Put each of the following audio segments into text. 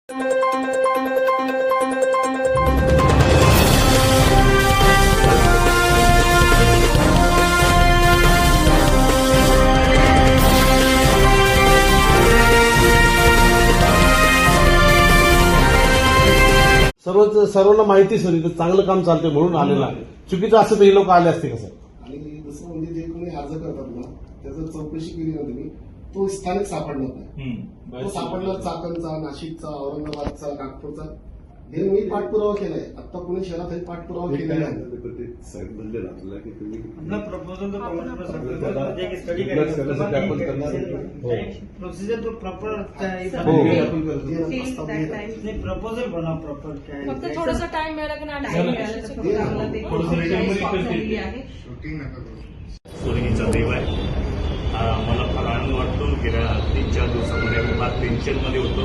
सर्वांना माहिती सर इथं चांगलं काम चालतंय म्हणून आलेलं आहे. चुकीचं असं तर हे लोक आले असते का सर? आणि जसं म्हणजे जे कोणी अर्ज करतात ना त्याचं चौकशी केली ना तुम्ही तो स्थानिक सापडणार नाही. तो सापडणार चाकणचा, नाशिकचा, औरंगाबादचा, नागपूरचा. हे मी पाठपुरावा केलाय. आता पुणे शहरात हे पाठपुरावा केलेला आहे. प्रोसिजर तो प्रॉपर प्रपोजल बनवा प्रॉपर काय फक्त थोडासा टाइम मिळाला की नाही सोनीचा देव आहे. मला फार आनंद वाटतो. गेल्या 3-4 दिवसामध्ये आम्ही फार टेन्शनमध्ये होतो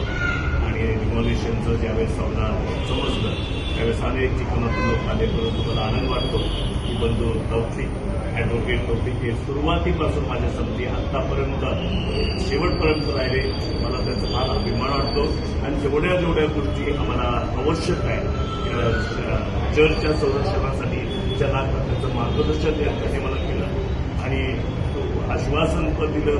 आणि रिव्हॉल्युशनचं ज्यावेळेस सौदा समजलं त्यावेळेस अनेक ठिकाणातून लोक आले. परंतु मला आनंद वाटतो की बंधू टोपली ॲडव्होकेट टोपली हे सुरुवातीपासून माझ्या समजी आत्तापर्यंत शेवटपर्यंत राहिले. मला त्याचा फार अभिमान वाटतो आणि जेवढ्या गोष्टी आम्हाला आवश्यक आहे चर्चच्या संरक्षणासाठी ज्यांना त्याचं मार्गदर्शन त्यांनी मला केलं आणि आश्वासन पण दिलं.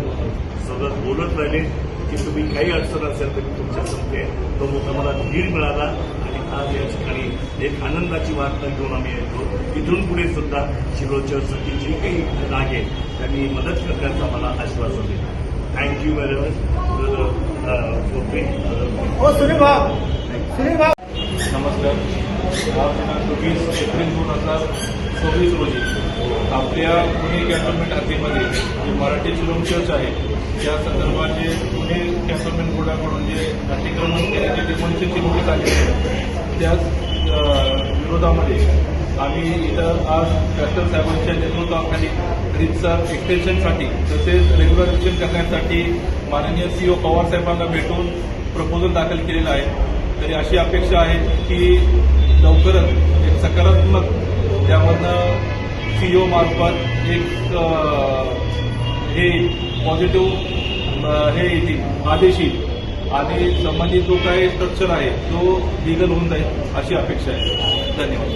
सगळं बोलत राहिले की तुम्ही काही अडचण असेल तर मी तुमच्या समजे तो मोठा मला धीर मिळाला आणि आज या ठिकाणी एक आनंदाची वार्ता घेऊन आम्ही येतो. इथून पुढे सुद्धा शिरोळच्यासाठी जी काही आहे त्यांनी मदत करण्याचा मला आश्वासन दिलं. Thank you very much. नमस्कार. आज दिनांक 20 एप्रिल 2026 रोजी आपल्या पुणे कॅन्टोन्मेंट हद्दीमध्ये जे मराठी फिल्म चर्च आहे त्या संदर्भात जे पुणे कॅन्टोन्मेंट बोर्डाकडून जे अतिक्रमण केल्याची डिमॉलिशनची नोटीस आली आहे त्याच विरोधामध्ये आम्ही इथं आज कलेक्टर साहेबांच्या नेतृत्वाखाली रीतसर एक्सटेन्शनसाठी तसेच रेग्युलरायझेशन करण्यासाठी माननीय सीओ पवार साहेबांना भेटून प्रपोजल दाखल केलेला आहे. तरी अशी अपेक्षा आहे की लवकरच एक सकारात्मक त्यामधनं सीओ मार्फत एक हे पॉझिटिव्ह हे येतील आदेश येईल आणि संबंधित जो काही स्ट्रक्चर आहे तो लिगल होऊन जाईल अशी अपेक्षा आहे. धन्यवाद.